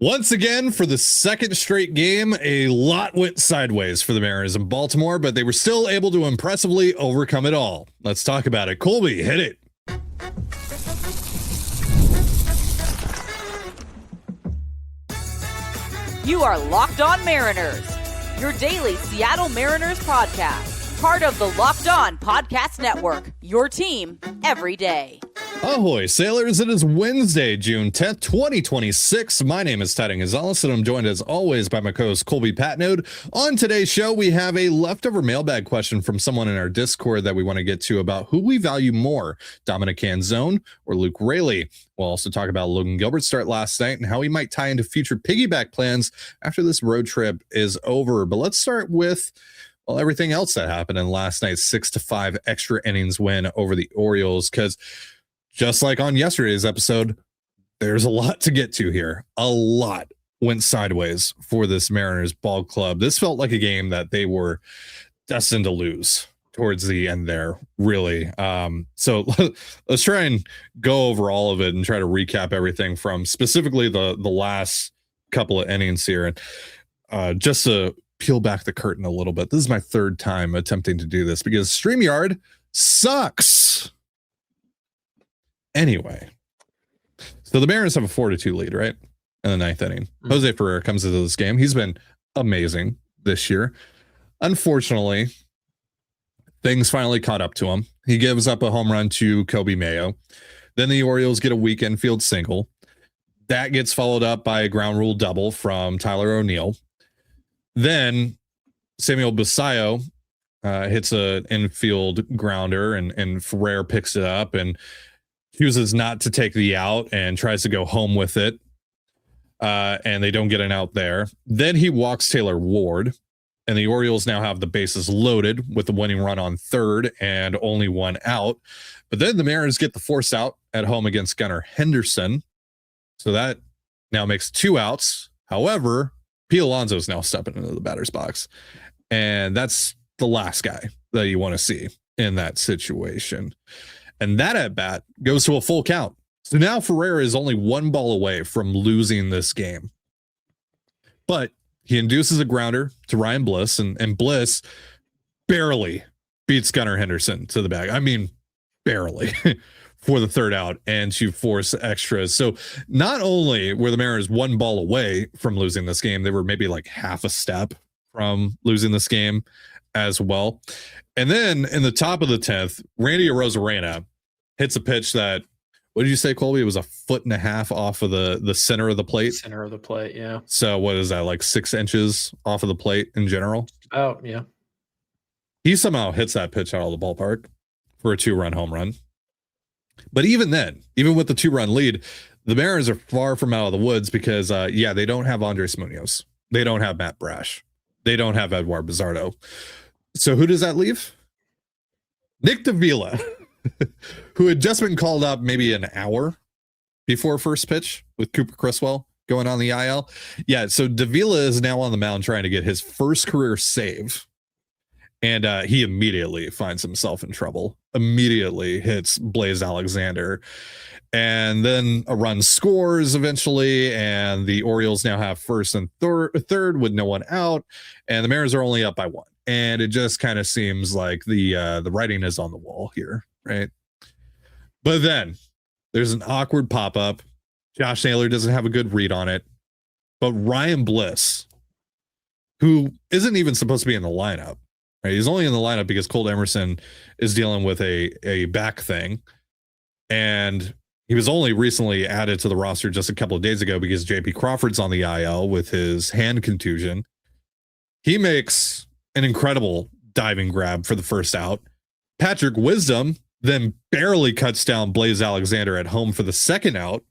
Once again, for the second straight game, a lot went sideways for the Mariners in Baltimore, but they were still able to impressively overcome it all. Let's talk about it. Colby, hit it. You are Locked On Mariners, your daily Seattle Mariners podcast, part of the Locked On Podcast Network, your team every day. Ahoy, sailors. It is Wednesday, June 10th, 2026. My name is Titan Gonzalez, and I'm joined as always by my co-host Colby Patnode. On today's show, we have a leftover mailbag question from someone in our Discord that we want to get to about who we value more, Dominic Canzone or Luke Raley. We'll also talk about Logan Gilbert's start last night and how he might tie into future piggyback plans after this road trip is over. But let's start with everything else that happened in last night's 6-5 extra innings win over the Orioles, because just like on yesterday's episode, there's a lot to get to here. A lot went sideways for this Mariners ball club. This felt like a game that they were destined to lose towards the end there, really. So let's try and go over all of it and try to recap everything from specifically the last couple of innings here. And just to peel back the curtain a little bit, this is my third time attempting to do this because StreamYard sucks. Anyway, so the Mariners have a 4-2 lead, right? In the ninth inning. Jose Ferrer comes into this game. He's been amazing this year. Unfortunately, things finally caught up to him. He gives up a home run to Colby. Then the Orioles get a weekend field single. That gets followed up by a ground rule double from Tyler O'Neill. Then Samuel Basallo hits an infield grounder, and Ferrer picks it up and chooses not to take the out and tries to go home with it. And they don't get an out there. Then he walks Taylor Ward, and the Orioles now have the bases loaded with the winning run on third and only one out. But then the Mariners get the force out at home against Gunnar Henderson. So that now makes two outs. However, Pete Alonso's now stepping into the batter's box. And that's the last guy that you want to see in that situation. And that at bat goes to a full count. So now Ferrer is only one ball away from losing this game. But he induces a grounder to Ryan Bliss, and Bliss barely beats Gunnar Henderson to the bag. I mean, barely for the third out and to force extras. So not only were the Mariners one ball away from losing this game, they were maybe like half a step from losing this game as well. And then in the top of the 10th, Randy Arozarena hits a pitch that, what did you say, Colby? It was 1.5 feet off of the center of the plate. Center of the plate, yeah. So what is that, like 6 inches off of the plate in general? Oh, yeah. He somehow hits that pitch out of the ballpark for a 2-run home run. But even then, even with the 2-run lead, the Mariners are far from out of the woods because, they don't have Andres Munoz. They don't have Matt Brash. They don't have Eduardo Bizardo. So who does that leave? Nick Davila, who had just been called up maybe an hour before first pitch with Cooper Criswell going on the IL. Yeah, so Davila is now on the mound trying to get his first career save. And he immediately finds himself in trouble. Immediately hits Blaze Alexander. And then a run scores eventually, and the Orioles now have first and third with no one out, and the Mariners are only up by 1. And it just kind of seems like the writing is on the wall here, right? But then there's an awkward pop-up. Josh Naylor doesn't have a good read on it. But Ryan Bliss, who isn't even supposed to be in the lineup, right? He's only in the lineup because Colt Emerson is dealing with a back thing. And he was only recently added to the roster just a couple of days ago because JP Crawford's on the IL with his hand contusion. He makes an incredible diving grab for the first out. Patrick Wisdom then barely cuts down Blaze Alexander at home for the second out.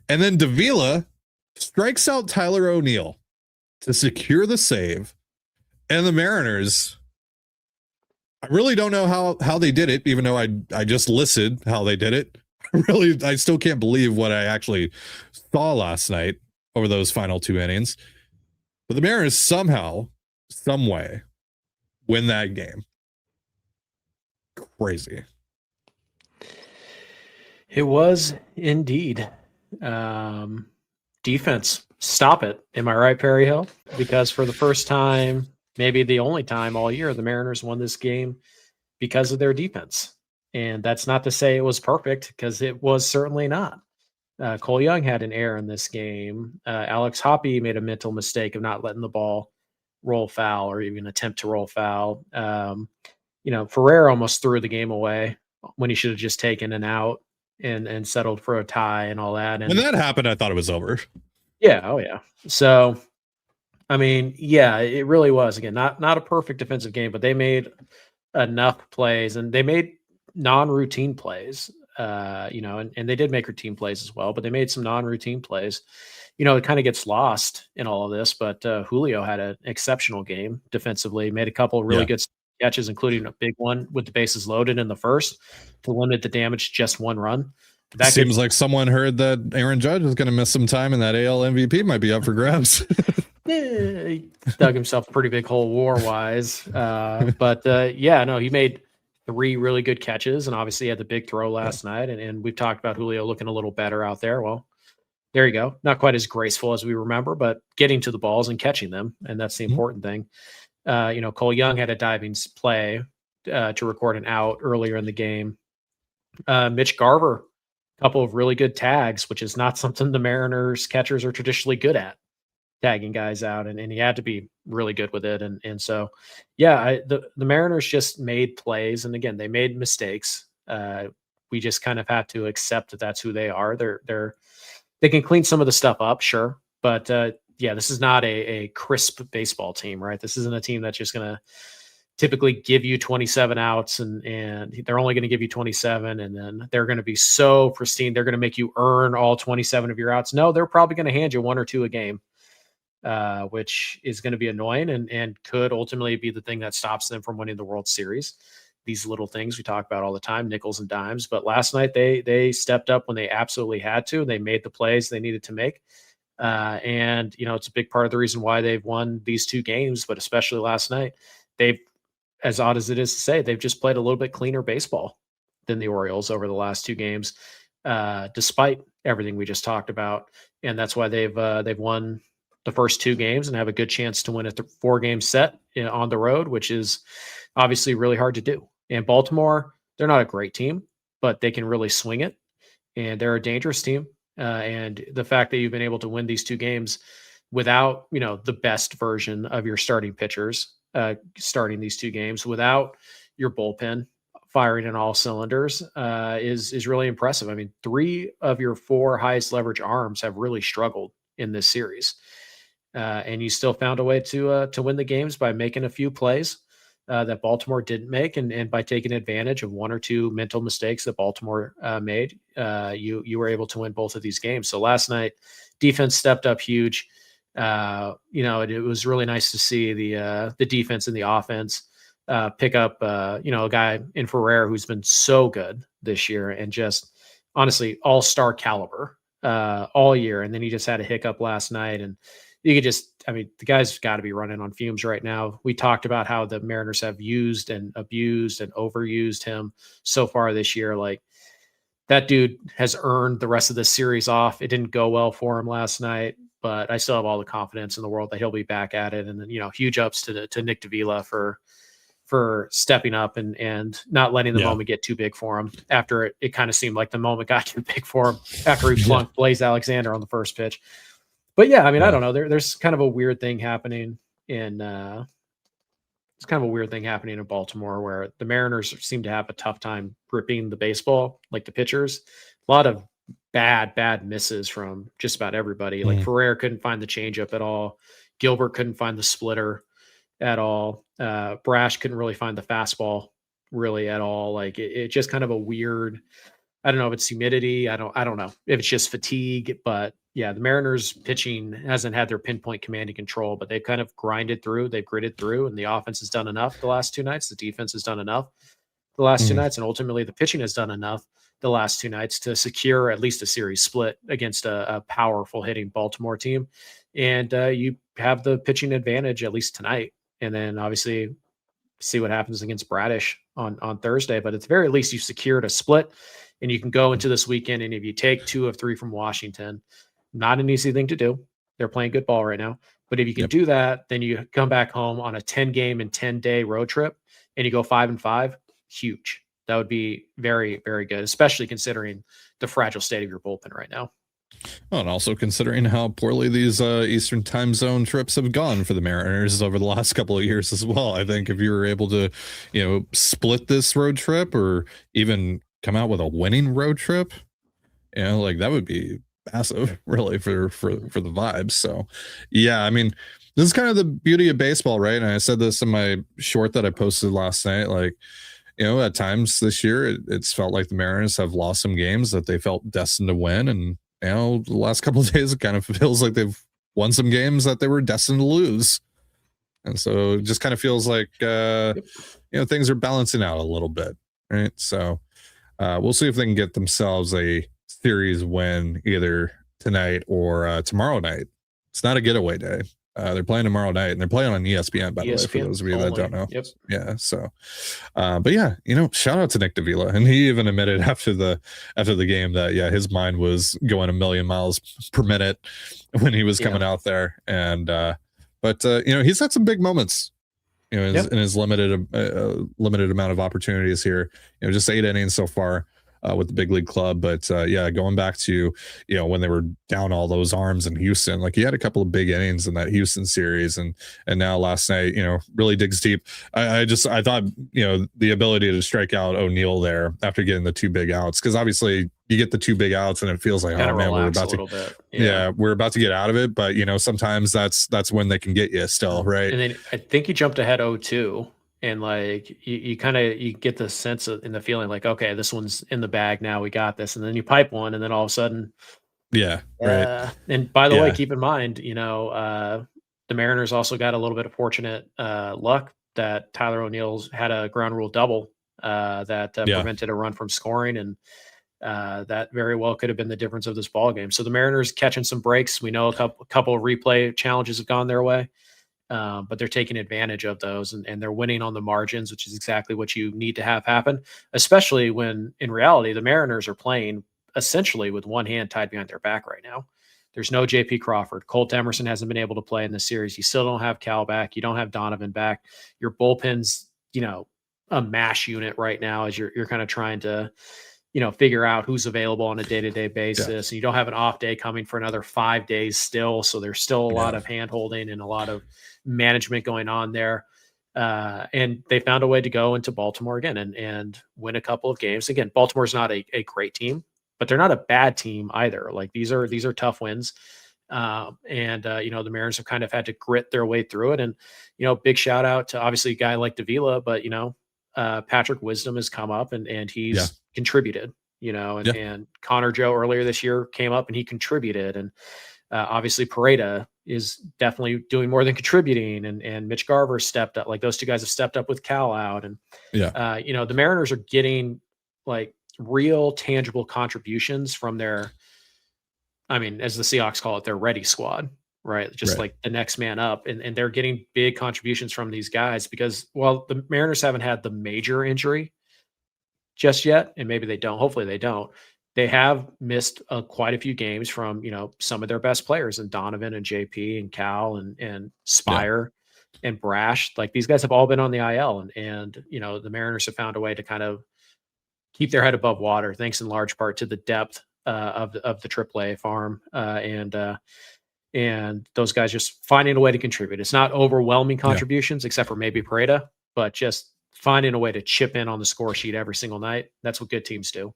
And then Davila strikes out Tyler O'Neill to secure the save. And the Mariners, I really don't know how they did it, even though I just listed how they did it. I still can't believe what I actually saw last night over those final 2 innings. But the Mariners somehow, some way, win that game. Crazy. It was indeed. Defense stop it. Am I right, Perry Hill? Because for the first time, maybe the only time all year, the Mariners won this game because of their defense. And that's not to say it was perfect, because it was certainly not. Cole Young had an error in this game. Alex Hoppe made a mental mistake of not letting the ball roll foul or even attempt to roll foul. Ferrer almost threw the game away when he should have just taken an out and settled for a tie and all that. And when that happened, I thought it was over. Yeah. Oh, yeah. So, I mean, yeah, it really was. Again, not a perfect defensive game, but they made enough plays, and they made non-routine plays. And they did make routine plays as well, but they made some non-routine plays. It kind of gets lost in all of this, but Julio had an exceptional game defensively, made a couple of really good catches, including a big one with the bases loaded in the first to limit the damage to just one run. That seems like someone heard that Aaron Judge was going to miss some time and that AL MVP might be up for grabs. He dug himself a pretty big hole war-wise. He made 3 really good catches, and obviously had the big throw last night. And we've talked about Julio looking a little better out there. Well, there you go. Not quite as graceful as we remember, but getting to the balls and catching them, and that's the important thing. Cole Young had a diving play to record an out earlier in the game. Mitch Garver, a couple of really good tags, which is not something the Mariners catchers are traditionally good at, tagging guys out, and he had to be really good with it. And so, the Mariners just made plays, and again, they made mistakes. We just kind of have to accept that that's who they are. They can clean some of the stuff up, sure, but this is not a crisp baseball team, right? This isn't a team that's just going to typically give you 27 outs, and they're only going to give you 27, and then they're going to be so pristine. They're going to make you earn all 27 of your outs. No, they're probably going to hand you 1 or 2 a game, which is going to be annoying and could ultimately be the thing that stops them from winning the World Series. These little things we talk about all the time, nickels and dimes. But last night they stepped up when they absolutely had to. They made the plays they needed to make. It's a big part of the reason why they've won these 2 games, but especially last night, they've, as odd as it is to say, they've just played a little bit cleaner baseball than the Orioles over the last 2 games, despite everything we just talked about. And that's why they've won the first 2 games and have a good chance to win a 4-game set on the road, which is obviously really hard to do. And Baltimore, they're not a great team, but they can really swing it, and they're a dangerous team. And the fact that you've been able to win these 2 games without, the best version of your starting pitchers, starting these 2 games, without your bullpen firing in all cylinders, is really impressive. I mean, 3 of your 4 highest leverage arms have really struggled in this series. And you still found a way to win the games by making a few plays that Baltimore didn't make, and by taking advantage of 1 or 2 mental mistakes that Baltimore made, you were able to win both of these games. So last night, defense stepped up huge. It was really nice to see the defense and the offense pick up, a guy in Ferrer who's been so good this year and just honestly all-star caliber all year. And then he just had a hiccup last night, and you could the guy's got to be running on fumes right now. We talked about how the Mariners have used and abused and overused him so far this year. Like, that dude has earned the rest of this series off. It didn't go well for him last night, but I still have all the confidence in the world that he'll be back at it. And then, huge ups to Nick Davila for stepping up and not letting the moment get too big for him after it kind of seemed like the moment got too big for him after he flunked Blaze Alexander on the first pitch. But I don't know. There's kind of a weird thing happening in Baltimore, where the Mariners seem to have a tough time gripping the baseball, like the pitchers. A lot of bad misses from just about everybody. Like Ferrer couldn't find the changeup at all. Gilbert couldn't find the splitter at all. Brash couldn't really find the fastball really at all. Like it just kind of a weird. I don't know if it's humidity. I don't know if it's just fatigue, but the Mariners pitching hasn't had their pinpoint command and control, but they've kind of grinded through, they've gritted through, and the offense has done enough the last 2 nights. The defense has done enough the last 2 nights, and ultimately the pitching has done enough the last 2 nights to secure at least a series split against a powerful hitting Baltimore team. And you have the pitching advantage at least tonight, and then obviously see what happens against Bradish on Thursday. But at the very least, you've secured a split, and you can go into this weekend, and if you take 2 of 3 from Washington, not an easy thing to do. They're playing good ball right now. But if you can do that, then you come back home on a 10-game and 10-day road trip and you go 5-5, huge. That would be very, very good, especially considering the fragile state of your bullpen right now. Oh, and also considering how poorly these Eastern time zone trips have gone for the Mariners over the last couple of years as well. I think if you were able to, split this road trip or even come out with a winning road trip, like that would be massive, really, for the vibes. So, yeah, I mean, this is kind of the beauty of baseball, right? And I said this in my short that I posted last night, like, at times this year, it's felt like the Mariners have lost some games that they felt destined to win. And, the last couple of days, it kind of feels like they've won some games that they were destined to lose. And so it just kind of feels like, things are balancing out a little bit, right? So we'll see if they can get themselves a series win either tonight or tomorrow night. It's not a getaway day. They're playing tomorrow night, and they're playing on ESPN, by the way, for those of you that don't know. Yep. Yeah. So, but yeah, shout out to Nick Davila, and he even admitted after the game that his mind was going a million miles per minute when he was coming out there, and but he's had some big moments, in his limited amount of opportunities here. Just 8 innings so far. With the big league club, but going back to when they were down all those arms in Houston, like he had a couple of big innings in that Houston series, and now last night really digs deep. I thought the ability to strike out O'Neill there after getting the 2 big outs, because obviously you get the 2 big outs and it feels like, oh man, we're about to we're about to get out of it, but sometimes that's when they can get you still, right? And then I think he jumped ahead 0-2. And like you get the sense in the feeling like, okay, this one's in the bag now, we got this, and then you pipe one, and then all of a sudden, right. And by the way, keep in mind, the Mariners also got a little bit of fortunate luck that Tyler O'Neill's had a ground rule double that prevented a run from scoring, and that very well could have been the difference of this ball game. So the Mariners catching some breaks. We know a couple of replay challenges have gone their way. But they're taking advantage of those, and they're winning on the margins, which is exactly what you need to have happen, especially when in reality, the Mariners are playing essentially with one hand tied behind their back right now. There's no JP Crawford. Colt Emerson hasn't been able to play in the series. You still don't have Cal back. You don't have Donovan back. Your bullpen's, a mash unit right now as you're kind of trying to, figure out who's available on a day-to-day basis. And you don't have an off day coming for another 5 days still. So there's still a lot of hand holding and a lot of management going on there. And they found a way to go into Baltimore again and win a couple of games. Again, Baltimore's not a great team, but they're not a bad team either. Like these are tough wins. The Mariners have kind of had to grit their way through it. And, big shout out to obviously a guy like Davila, but, Patrick Wisdom has come up and he's contributed, and Connor Joe earlier this year came up and he contributed. And obviously Pareda is definitely doing more than contributing, and Mitch Garver stepped up. Like those 2 guys have stepped up with Cal out. And, the Mariners are getting like real tangible contributions from their, as the Seahawks call it, their ready squad, right? Just like the next man up. And they're getting big contributions from these guys because, well, the Mariners haven't had the major injury just yet. And maybe they don't, hopefully they don't. They have missed quite a few games from, some of their best players, and Donovan and JP and Cal and Spire and Brash. Like these guys have all been on the IL, and the Mariners have found a way to kind of keep their head above water, thanks in large part to the depth of the AAA farm and those guys just finding a way to contribute. It's not overwhelming contributions, except for maybe Pareda, but just finding a way to chip in on the score sheet every single night. That's what good teams do.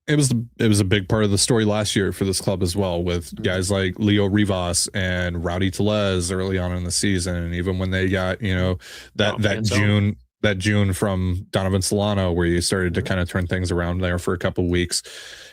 It was a big part of the story last year for this club as well, with guys like Leo Rivas and Rowdy Tellez early on in the season, and even when they got that June from Donovan Solano, where you started to kind of turn things around there for a couple of weeks.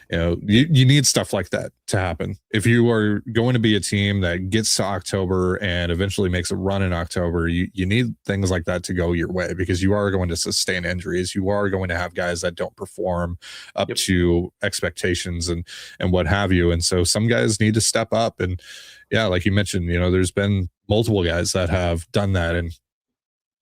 You need stuff like that to happen. If you are going to be a team that gets to October and eventually makes a run in October, you need things like that to go your way, because you are going to sustain injuries. You are going to have guys that don't perform up to expectations and what have you. And so some guys need to step up. And like you mentioned, there's been multiple guys that have done that. And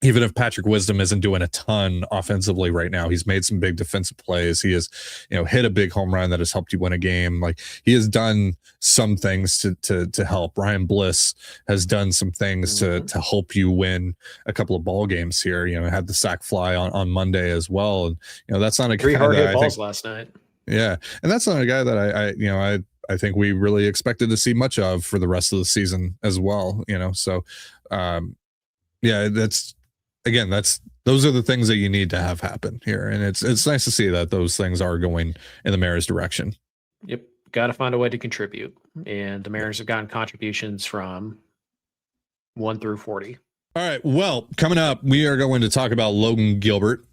even if Patrick Wisdom isn't doing a ton offensively right now, he's made some big defensive plays. He has, hit a big home run that has helped you win a game. Like, he has done some things to help. Ryan Bliss has done some things to help you win a couple of ball games here. Had the sack fly on Monday as well. And, that's not a three guy hard that hit I balls think, last night. yeah. And that's not a guy that I think we really expected to see much of for the rest of the season as well. So, yeah, those are the things that you need to have happen here. And it's nice to see that those things are going in the Mariners' direction. Yep. Got to find a way to contribute. And the Mariners have gotten contributions from 1 through 40. All right. Well, coming up, we are going to talk about Logan Gilbert.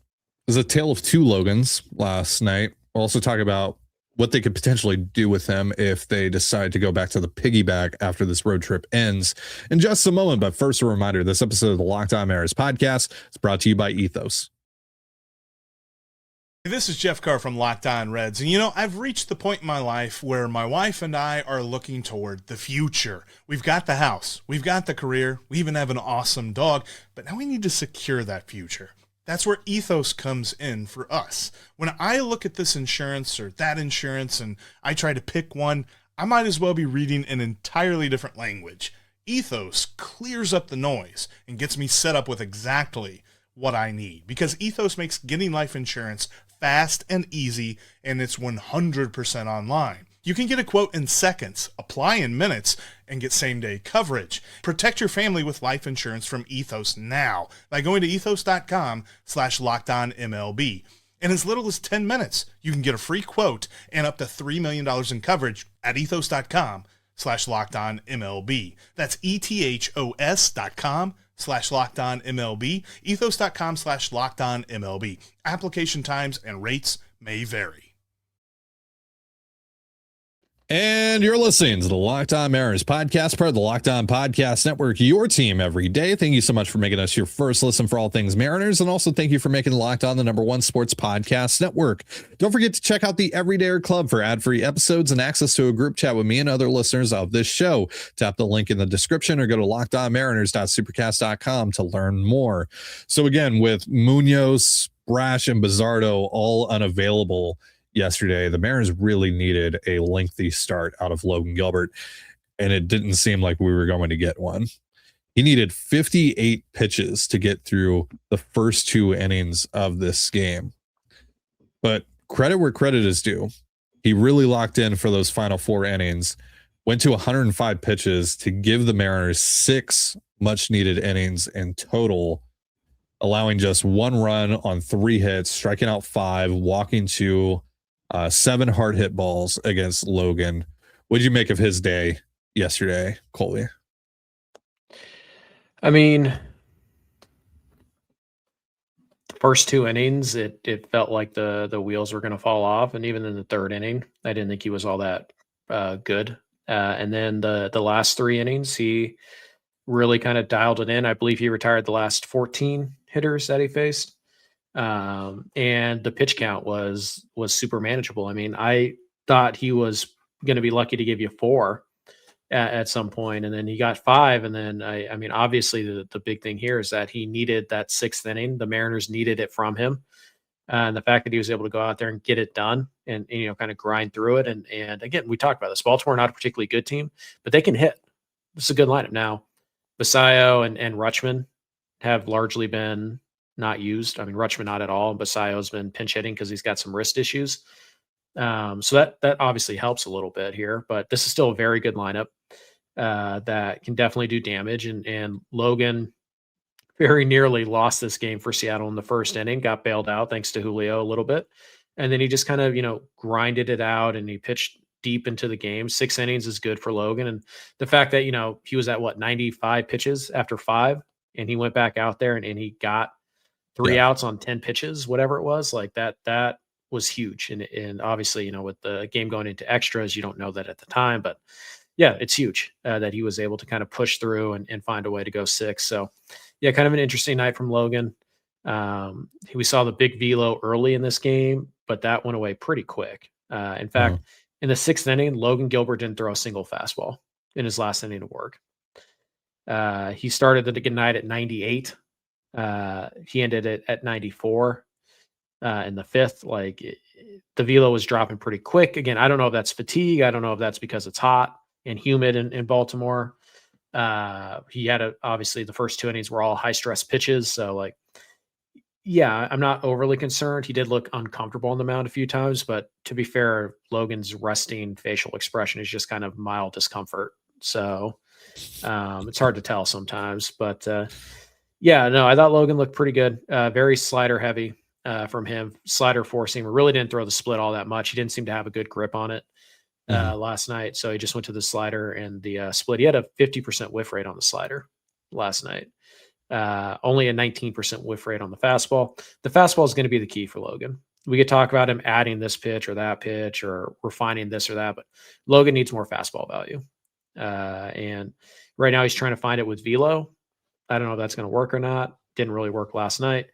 There's a tale of two Logans last night. We'll also talk about what they could potentially do with him if they decide to go back to the piggyback after this road trip ends in just a moment. But first, a reminder, this episode of the Locked On Mariners podcast is brought to you by Ethos. This is Jeff Carr from Locked On Reds, and I've reached the point in my life where my wife and I are looking toward the future. We've got the house, we've got the career, we even have an awesome dog, but now we need to secure that future. That's where Ethos comes in for us. When I look at this insurance or that insurance and I try to pick one, I might as well be reading an entirely different language. Ethos clears up the noise and gets me set up with exactly what I need, because Ethos makes getting life insurance fast and easy, and it's 100% online. You can get a quote in seconds, apply in minutes, and get same-day coverage. Protect your family with life insurance from Ethos now by going to ethos.com/lockedonmlb. In as little as 10 minutes, you can get a free quote and up to $3 million in coverage at ethos.com/lockedonmlb. That's ethos.com/lockedonmlb, ethos.com/lockedonmlb. Application times and rates may vary. And you're listening to the Locked On Mariners podcast, part of the Locked On Podcast Network, your team every day. Thank you so much for making us your first listen for all things Mariners. And also thank you for making Locked On the #1 sports podcast network. Don't forget to check out the Everydayer Club for ad-free episodes and access to a group chat with me and other listeners of this show. Tap the link in the description or go to lockedonmariners.supercast.com to learn more. So again, with Munoz, Brash, and Bizzardo all unavailable yesterday, the Mariners really needed a lengthy start out of Logan Gilbert, and it didn't seem like we were going to get one. He needed 58 pitches to get through the first 2 innings of this game. But credit where credit is due. He really locked in for those final 4 innings, went to 105 pitches to give the Mariners 6 much-needed innings in total, allowing just 1 run on 3 hits, striking out 5, walking 2, 7 hard hit balls against Logan. What did you make of his day yesterday, Colby? I mean, first 2 innings, it felt like the wheels were going to fall off, and even in the 3rd inning, I didn't think he was all that good. And then the last 3 innings, he really kind of dialed it in. I believe he retired the last 14 hitters that he faced. And the pitch count was super manageable. I mean, I thought he was going to be lucky to give you 4 at some point, and then he got 5. And then I mean, obviously the big thing here is that he needed that 6th inning. The Mariners needed it from him. And the fact that he was able to go out there and get it done and kind of grind through it. And again, we talked about this. Baltimore, not a particularly good team, but they can hit. This is a good lineup. Now, Basayo and Rutschman have largely been not used. I mean, Rutschman not at all. Basayo's been pinch hitting because he's got some wrist issues. So that obviously helps a little bit here, but this is still a very good lineup that can definitely do damage. And Logan very nearly lost this game for Seattle in the 1st inning, got bailed out thanks to Julio a little bit. And then he just kind of, grinded it out and he pitched deep into the game. 6 innings is good for Logan. And the fact that, he was at 95 pitches after 5, and he went back out there and he got 3 outs on 10 pitches, whatever it was, like that was huge. And obviously, with the game going into extras, you don't know that at the time, but yeah, it's huge that he was able to kind of push through and find a way to go 6. So yeah, kind of an interesting night from Logan. We saw the big velo early in this game, but that went away pretty quick. In fact, in the 6th inning, Logan Gilbert didn't throw a single fastball in his last inning of work. He started the night at 98. He ended it at 94 in the fifth. Like the velo was dropping pretty quick. Again, I don't know if that's fatigue. I don't know if that's because it's hot and humid in Baltimore. He had obviously the first 2 innings were all high stress pitches. So like, yeah, I'm not overly concerned. He did look uncomfortable on the mound a few times, but to be fair, Logan's resting facial expression is just kind of mild discomfort. So it's hard to tell sometimes, but yeah, no, I thought Logan looked pretty good. Very slider heavy from him. Slider four seamer. Really didn't throw the split all that much. He didn't seem to have a good grip on it last night. So he just went to the slider and the split. He had a 50% whiff rate on the slider last night. Only a 19% whiff rate on the fastball. The fastball is going to be the key for Logan. We could talk about him adding this pitch or that pitch or refining this or that, but Logan needs more fastball value. And right now he's trying to find it with velo. I don't know if that's going to work or not. Didn't really work last night.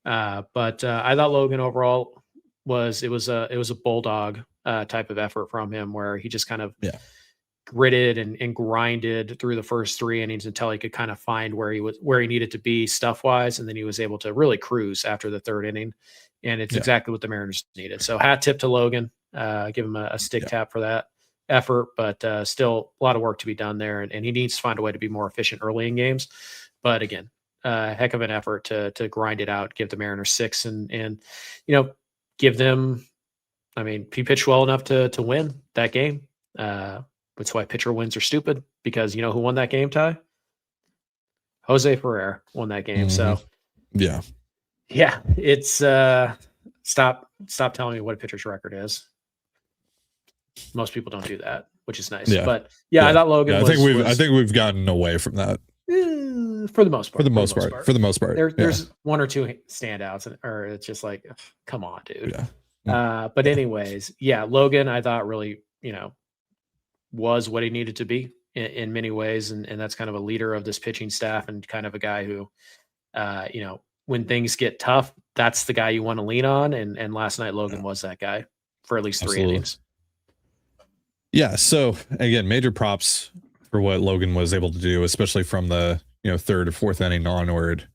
But I thought Logan overall was a bulldog type of effort from him where he just kind of gritted and grinded through the first 3 innings until he could kind of find where he needed to be stuff wise. And then he was able to really cruise after the 3rd inning. And it's exactly what the Mariners needed. So hat tip to Logan, give him a stick tap for that effort, but still a lot of work to be done there. And he needs to find a way to be more efficient early in games. But again, heck of an effort to grind it out, give the Mariners 6 and give them, I mean, he pitched well enough to win that game. That's why pitcher wins are stupid, because you know who won that game, Ty? Jose Ferrer won that game. So yeah, it's stop telling me what a pitcher's record is. Most people don't do that, which is nice. But I thought Logan I think we've gotten away from that. For the most part. For the most part. There's 1 or 2 standouts, or it's just like, come on, dude. But anyways, Logan, I thought really, was what he needed to be in many ways. And that's kind of a leader of this pitching staff and kind of a guy who, when things get tough, that's the guy you want to lean on. And last night, Logan was that guy for at least 3 innings. Yeah. So again, major props for what Logan was able to do, especially from the 3rd or 4th inning onward.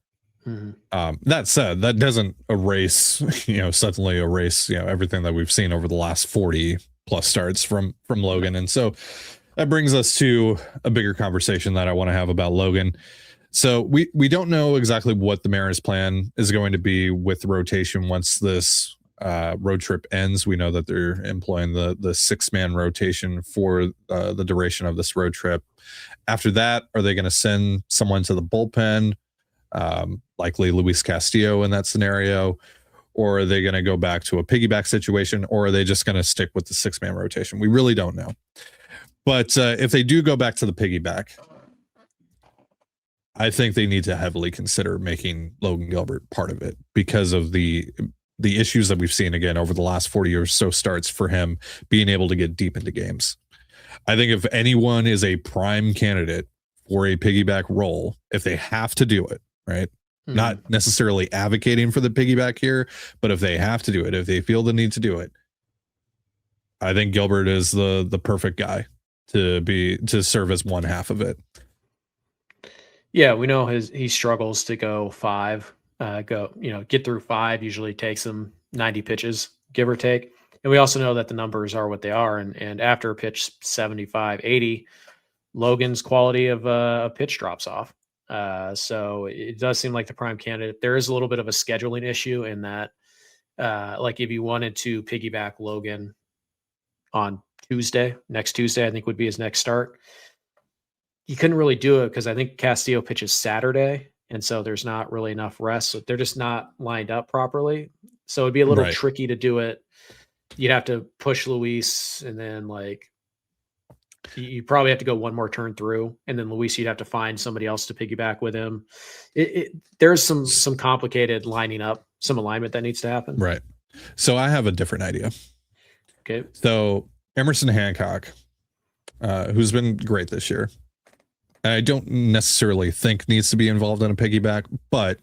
That said, that doesn't erase, suddenly erase, everything that we've seen over the last 40 plus starts from Logan. And so that brings us to a bigger conversation that I want to have about Logan. So we don't know exactly what the Mariners plan is going to be with rotation once this road trip ends. We know that they're employing the 6-man rotation for the duration of this road trip. After that, are they going to send someone to the bullpen? Likely Luis Castillo in that scenario, or are they going to go back to a piggyback situation, or are they just going to stick with the 6-man rotation? We really don't know. But if they do go back to the piggyback, I think they need to heavily consider making Logan Gilbert part of it because of the issues that we've seen again over the last 40 or so starts for him being able to get deep into games. I think if anyone is a prime candidate for a piggyback role, if they have to do it, right? Not necessarily advocating for the piggyback here, but if they have to do it, if they feel the need to do it, I think Gilbert is the perfect guy to serve as one half of it. Yeah, we know he struggles to go 5, get through 5 usually takes him 90 pitches, give or take. And we also know that the numbers are what they are. And after a pitch 75, 80, Logan's quality of a pitch drops off. So it does seem like the prime candidate. There is a little bit of a scheduling issue in that, like if you wanted to piggyback Logan on next Tuesday, I think would be his next start. You couldn't really do it because I think Castillo pitches Saturday. And so there's not really enough rest. So they're just not lined up properly. So it'd be a little tricky to do it. You'd have to push Luis and then you probably have to go one more turn through, and then Luis, you'd have to find somebody else to piggyback with him. There's some complicated lining up, some alignment that needs to happen. Right. So I have a different idea. Okay. So Emerson Hancock, who's been great this year, and I don't necessarily think needs to be involved in a piggyback, but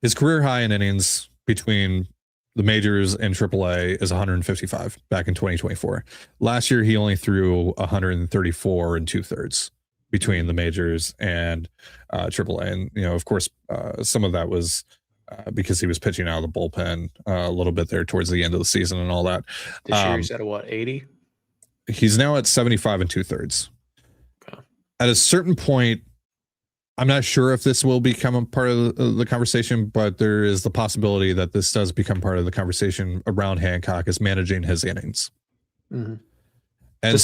his career high in innings between the majors and AAA is 155 back in 2024. Last year, he only threw 134 and 2/3. between the majors and AAA. And, you know, of course, some of that was because he was pitching out of the bullpen a little bit there towards the end of the season and all that. This year he's at what, 80? He's now at 75 2/3. Okay. At a certain point, I'm not sure if this will become a part of the conversation, but there is the possibility that this does become part of the conversation around Hancock as managing his innings. Mm-hmm. And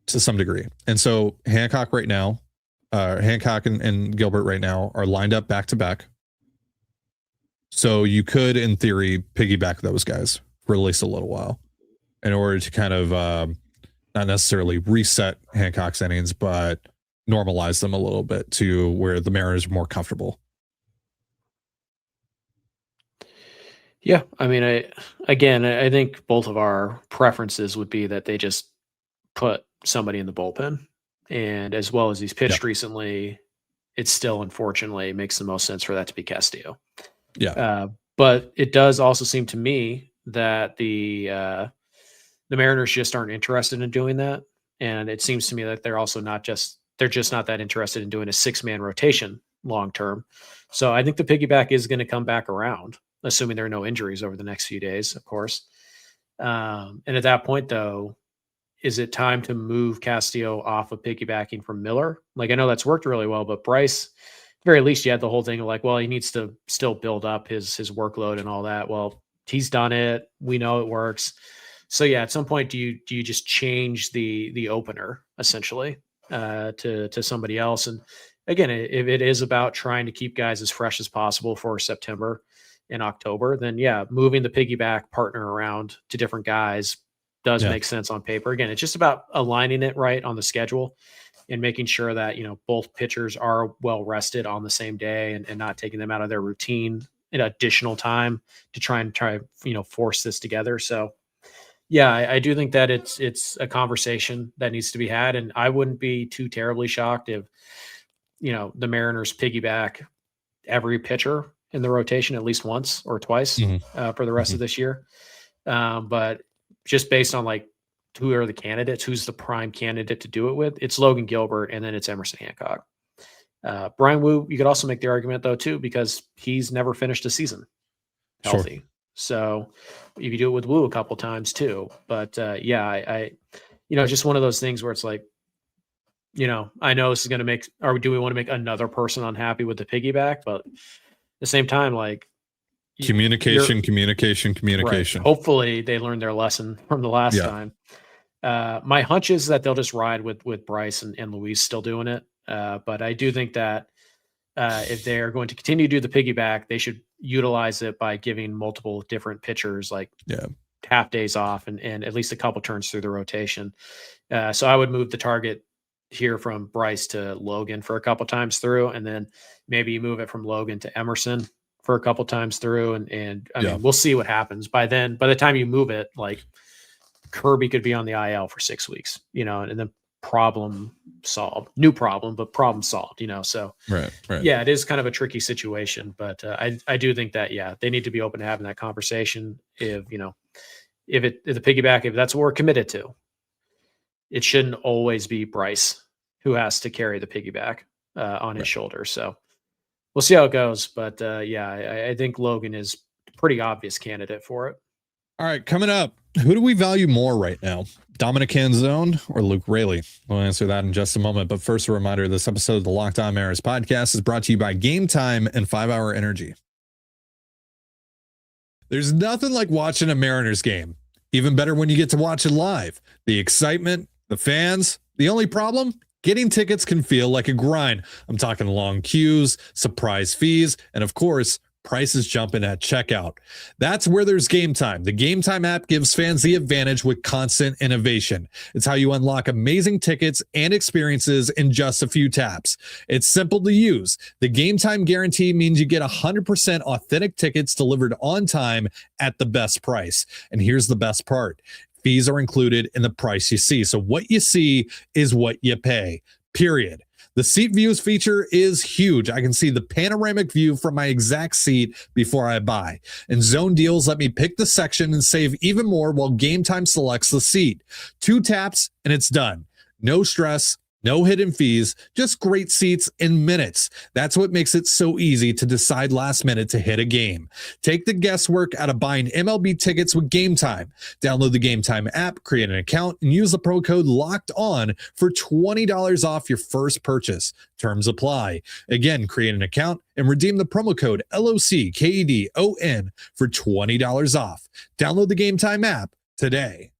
to some degree. And so Hancock right now, Hancock and Gilbert right now are lined up back to back. So you could, in theory, piggyback those guys for at least a little while in order to kind of not necessarily reset Hancock's innings, but normalize them a little bit to where the Mariners are more comfortable. Yeah, I mean, I think both of our preferences would be that they just put somebody in the bullpen, and as well as he's pitched recently, it still unfortunately makes the most sense for that to be Castillo. Yeah, but it does also seem to me that the Mariners just aren't interested in doing that, and it seems to me that they're just not that interested in doing a 6-man rotation long term. So I think the piggyback is going to come back around, assuming there are no injuries over the next few days, of course. And at that point, though, is it time to move Castillo off of piggybacking from Miller? Like, I know that's worked really well, but Bryce, at the very least, you had the whole thing of like, well, he needs to still build up his workload and all that. Well, he's done it. We know it works. So yeah, at some point, do you just change the opener essentially to somebody else? And again, if it is about trying to keep guys as fresh as possible for September and October, then yeah, moving the piggyback partner around to different guys does make sense on paper. Again, it's just about aligning it right on the schedule and making sure that, you know, both pitchers are well rested on the same day and not taking them out of their routine in additional time to try, you know, force this together. So yeah, I do think that it's a conversation that needs to be had. And I wouldn't be too terribly shocked if, you know, the Mariners piggyback every pitcher in the rotation at least once or twice for the rest of this year. But just based on like who are the candidates, who's the prime candidate to do it with, it's Logan Gilbert and then it's Emerson Hancock. Brian Wu, you could also make the argument though too, because he's never finished a season healthy. Sure. So you could do it with Wu a couple times too. But yeah, I you know, just one of those things where it's like, you know, I know this is going to make, or do we want to make another person unhappy with the piggyback? But at the same time, like communication. Right. Hopefully they learned their lesson from the last time. My hunch is that they'll just ride with Bryce and Luis still doing it. But I do think that if they're going to continue to do the piggyback, they should utilize it by giving multiple different pitchers like half days off and at least a couple turns through the rotation. So I would move the target here from Bryce to Logan for a couple times through, and then maybe you move it from Logan to Emerson for a couple times through. And I mean, we'll see what happens by then. By the time you move it, like Kirby could be on the IL for 6 weeks, you know, and then problem solved, new problem, but problem solved, you know? So right. Yeah, it is kind of a tricky situation, but I do think that, yeah, they need to be open to having that conversation. If, you know, if the piggyback, if that's what we're committed to, it shouldn't always be Bryce who has to carry the piggyback on his shoulder. So we'll see how it goes. But yeah, I think Logan is a pretty obvious candidate for it. All right, coming up, who do we value more right now? Dominic Canzone or Luke Raley? We'll answer that in just a moment. But first, a reminder, this episode of the Locked On Mariners podcast is brought to you by Gametime and 5 Hour Energy. There's nothing like watching a Mariners game. Even better when you get to watch it live. The excitement, the fans. The only problem? Getting tickets can feel like a grind. I'm talking long queues, surprise fees, and of course, prices jumping at checkout. That's where there's Gametime. The Gametime app gives fans the advantage with constant innovation. It's how you unlock amazing tickets and experiences in just a few taps. It's simple to use. The Gametime guarantee means you get 100% authentic tickets delivered on time at the best price. And here's the best part. Fees are included in the price you see. So what you see is what you pay, period. The seat views feature is huge. I can see the panoramic view from my exact seat before I buy. And zone deals let me pick the section and save even more while Gametime selects the seat. 2 taps and it's done. No stress, No hidden fees, just great seats in minutes. That's what makes it so easy to decide last minute to hit a game. Take the guesswork out of buying MLB tickets with Gametime. Download the Gametime app, create an account, and use the pro code LOCKEDON for $20 off your first purchase. Terms apply. Again, create an account and redeem the promo code LOCKEDON for $20 off. Download the Gametime app today.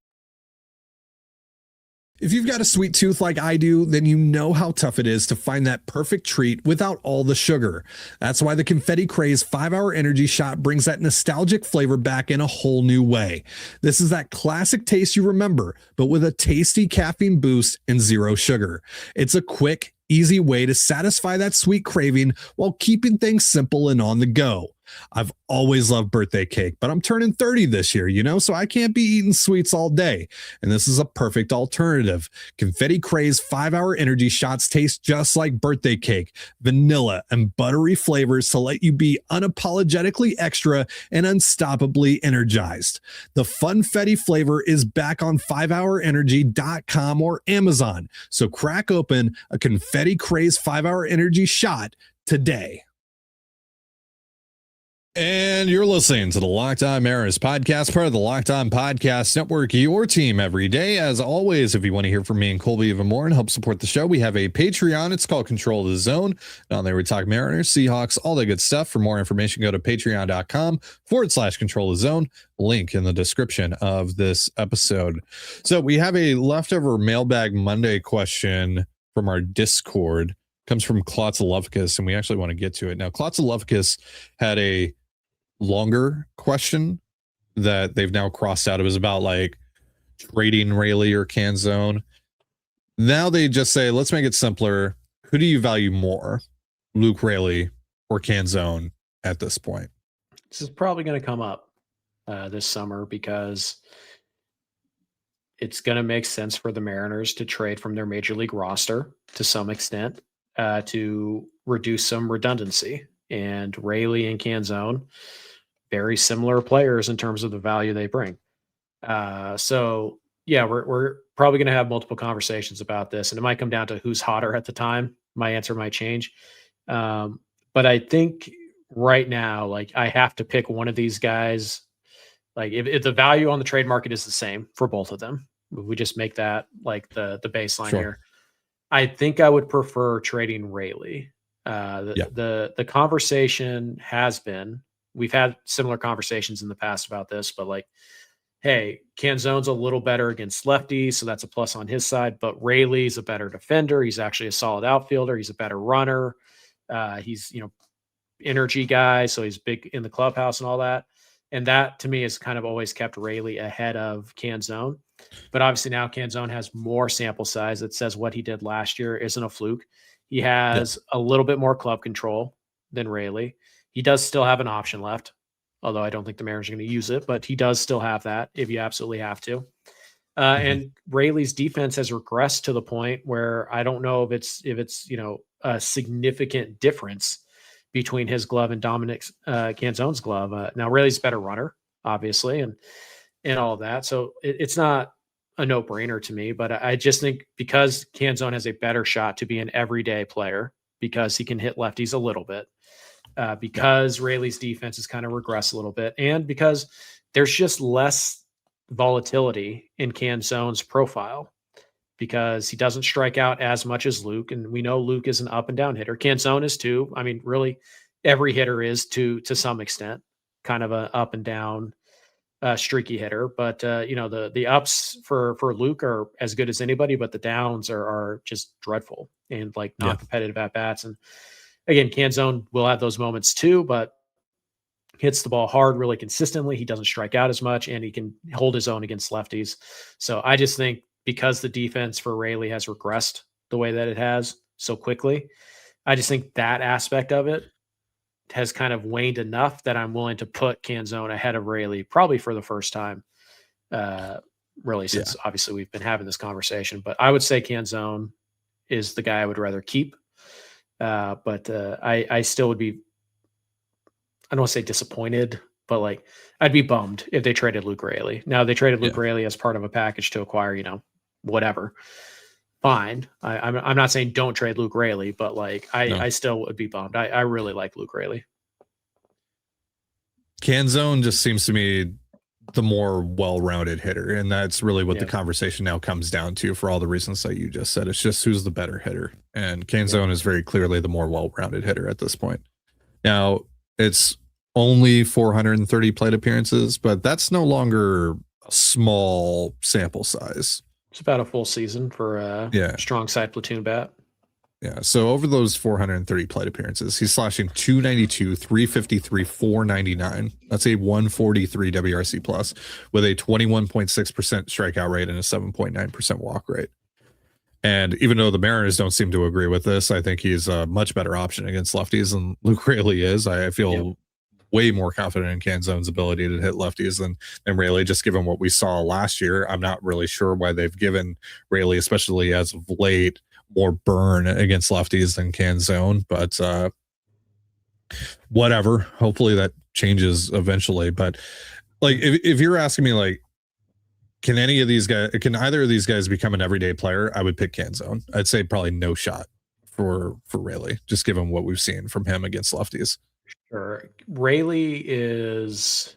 If you've got a sweet tooth like I do, then you know how tough it is to find that perfect treat without all the sugar. That's why the Confetti Craze 5-Hour Energy Shot brings that nostalgic flavor back in a whole new way. This is that classic taste you remember, but with a tasty caffeine boost and zero sugar. It's a quick, easy way to satisfy that sweet craving while keeping things simple and on the go. I've always loved birthday cake, but I'm turning 30 this year, so I can't be eating sweets all day. And this is a perfect alternative. Confetti Craze 5-Hour Energy Shots taste just like birthday cake, vanilla, and buttery flavors to let you be unapologetically extra and unstoppably energized. The Funfetti flavor is back on 5hourenergy.com or Amazon. So crack open a Confetti Craze 5-Hour Energy Shot today. And you're listening to the Locked On Mariners podcast, part of the Locked On Podcast Network, your team every day. As always, if you want to hear from me and Colby even more and help support the show, we have a Patreon. It's called Control of the Zone. Down there we talk Mariners, Seahawks, all that good stuff. For more information, go to patreon.com/Control of the Zone. Link in the description of this episode. So we have a leftover Mailbag Monday question from our Discord. Comes from Klotzalovikus, and we actually want to get to it. Now, Klotzalovikus had a longer question that they've now crossed out. It was about trading Raley or Canzone. Now they just say, let's make it simpler. Who do you value more, Luke Raley or Canzone at this point? This is probably going to come up this summer because it's going to make sense for the Mariners to trade from their major league roster to some extent to reduce some redundancy. And Raley and Canzone, very similar players in terms of the value they bring. So yeah, we're probably going to have multiple conversations about this, and it might come down to who's hotter at the time. My answer might change. But I think right now, I have to pick one of these guys. If the value on the trade market is the same for both of them, we just make that the baseline here. I think I would prefer trading Raley. The conversation has been, we've had similar conversations in the past about this, but hey, Canzone's a little better against lefties, so that's a plus on his side, but Raley's a better defender. He's actually a solid outfielder. He's a better runner. He's, energy guy, so he's big in the clubhouse and all that. And that to me has kind of always kept Raley ahead of Canzone. But obviously now Canzone has more sample size that says what he did last year isn't a fluke. He has a little bit more club control than Raley. He does still have an option left, although I don't think the Mariners are going to use it, but he does still have that if you absolutely have to. And Raley's defense has regressed to the point where I don't know if it's a significant difference between his glove and Dominic's Canzone's glove. Now Raley's a better runner, obviously, and all of that. So it's not a no-brainer to me, but I just think because Canzone has a better shot to be an everyday player because he can hit lefties a little bit, because Raley's defense has kind of regressed a little bit, and because there's just less volatility in Canzone's profile because he doesn't strike out as much as Luke. And we know Luke is an up and down hitter. Canzone is too. I mean, really every hitter is to some extent, kind of an up and down streaky hitter. But the ups for Luke are as good as anybody, but the downs are just dreadful and non-competitive at bats. And again, Canzone will have those moments too, but hits the ball hard really consistently. He doesn't strike out as much, and he can hold his own against lefties. So I just think because the defense for Raley has regressed the way that it has so quickly, I just think that aspect of it has kind of waned enough that I'm willing to put Canzone ahead of Raley, probably for the first time, really, since obviously we've been having this conversation. But I would say Canzone is the guy I would rather keep. But I still would be, I don't want to say disappointed, but I'd be bummed if they traded Luke Raley. Now they traded Luke Raley as part of a package to acquire, whatever. fine. I'm not saying don't trade Luke Raley, but like No. I still would be bummed. I really like Luke Raley. Canzone just seems to me the more well-rounded hitter, and that's really what the Yeah. conversation now comes down to for all the reasons that you just said. It's just who's the better hitter, and Canzone is very clearly the more well-rounded hitter at this point. Now, it's only 430 plate appearances, but that's no longer a small sample size. It's about a full season for a strong side platoon bat. Yeah, so over those 430 plate appearances, he's slashing 292, 353, 499. That's a 143 WRC plus with a 21.6% strikeout rate and a 7.9% walk rate. And even though the Mariners don't seem to agree with this, I think he's a much better option against lefties than Luke Raley is. I feel way more confident in Canzone's ability to hit lefties than Raley, just given what we saw last year. I'm not really sure why they've given Raley, especially as of late, more burn against lefties than Canzone, but whatever. Hopefully that changes eventually. But like, if you're asking me, like, can either of these guys become an everyday player? I would pick Canzone. I'd say probably no shot for Raley, just given what we've seen from him against lefties. Sure. Raley is,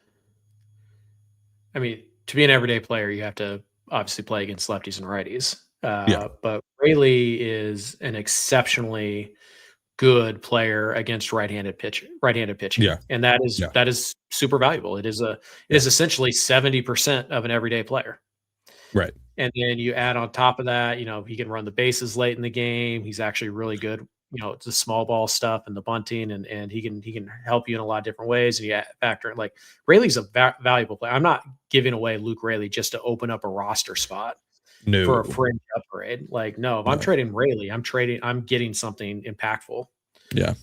I mean, to be an everyday player, you have to obviously play against lefties and righties. But Raley is an exceptionally good player against right-handed pitching. Yeah. And that is super valuable. It is essentially 70% of an everyday player. Right. And then you add on top of that, he can run the bases late in the game. He's actually really good. It's the small ball stuff and the bunting, and he can help you in a lot of different ways. And you factor in, like, Raley's a valuable player. I'm not giving away Luke Raley just to open up a roster spot. No. For a fringe upgrade. Like, no, if I'm trading Raley, I'm getting something impactful. Yeah.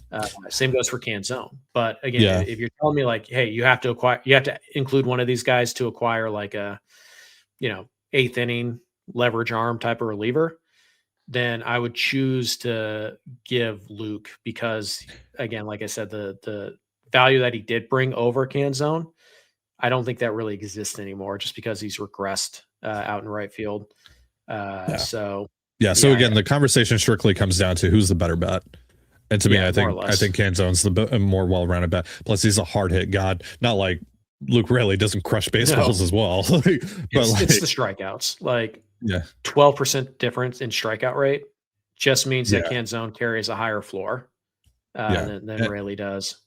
Same goes for Canzone. But again, if you're telling me, like, hey, you have to include one of these guys to acquire like a, eighth inning leverage arm type of reliever, then I would choose to give Luke, because again, like I said, the value that he did bring over Canzone, I don't think that really exists anymore, just because he's regressed out in right field. So again, the conversation strictly comes down to who's the better bet. And to me, I think Canzone's the more well-rounded bet. Plus, he's a hard hit god. Not like Luke Raley doesn't crush baseballs as well. It's the strikeouts. Like 12% difference in strikeout rate just means that Canzone carries a higher floor than Raley does.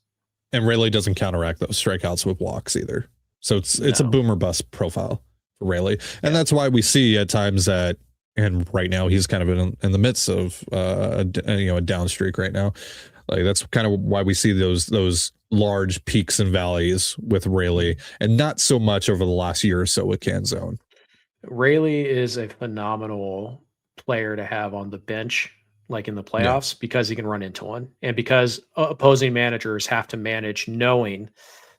And Raley doesn't counteract those strikeouts with walks either. So it's a boomer bust profile for Raley. And that's why we see at times that, and right now he's kind of in the midst of a down streak right now. Like, that's kind of why we see those large peaks and valleys with Raley, and not so much over the last year or so with Canzone. Raley is a phenomenal player to have on the bench, like in the playoffs, because he can run into one, and because opposing managers have to manage knowing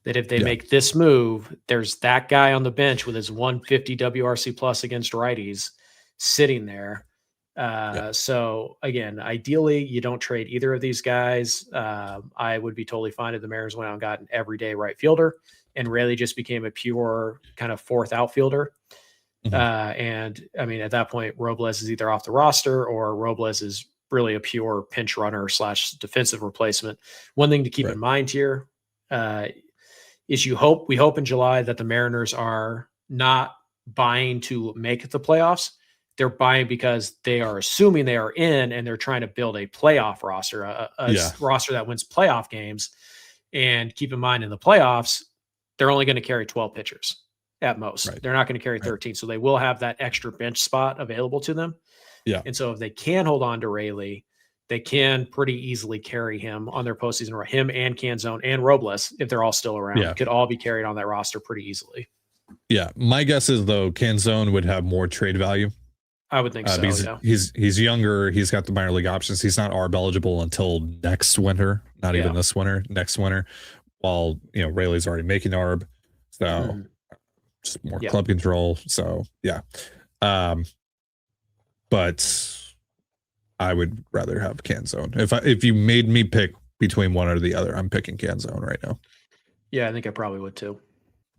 that if they make this move, there's that guy on the bench with his 150 WRC plus against righties sitting there. So again, ideally you don't trade either of these guys. I would be totally fine if the Mariners went out and got an everyday right fielder, and Raley just became a pure kind of fourth outfielder. And I mean, at that point, Robles is either off the roster, or Robles is really a pure pinch runner / defensive replacement. One thing to keep in mind here is we hope in July that the Mariners are not buying to make the playoffs. They're buying because they are assuming they are in, and they're trying to build a playoff roster, a roster that wins playoff games. And keep in mind, in the playoffs, they're only going to carry 12 pitchers at most. They're not going to carry 13. So they will have that extra bench spot available to them. Yeah. And so if they can hold on to Raley, they can pretty easily carry him on their postseason. Him and Canzone and Robles, if they're all still around, could all be carried on that roster pretty easily. Yeah. My guess is, though, Canzone would have more trade value. I would think so. He's younger. He's got the minor league options. He's not ARB eligible until next winter, not even this winter, next winter, while, Raley's already making ARB. So just more club control. So, but I would rather have Canzone. If you made me pick between one or the other, I'm picking Canzone right now. Yeah, I think I probably would too.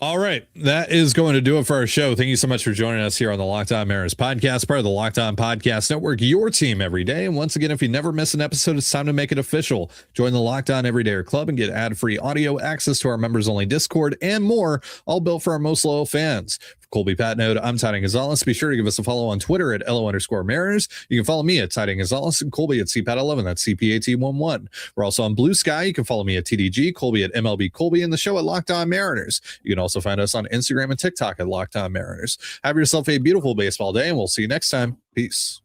All right. That is going to do it for our show. Thank you so much for joining us here on the Locked On Mariners podcast, part of the Locked On Podcast Network, your team every day. And once again, if you never miss an episode, it's time to make it official. Join the Locked On Everydayer Club and get ad-free audio, access to our members-only Discord, and more, all built for our most loyal fans. For Colby Patnode, I'm Tidy Gonzalez. Be sure to give us a follow on Twitter at LO_Mariners. You can follow me at Tidy Gonzalez and Colby at CPAT11. That's CPAT11. We're also on Blue Sky. You can follow me at TDG, Colby at MLB Colby, and the show at Locked On Mariners. You can also find us on Instagram and TikTok at Locked On Mariners. Have yourself a beautiful baseball day, and we'll see you next time. Peace.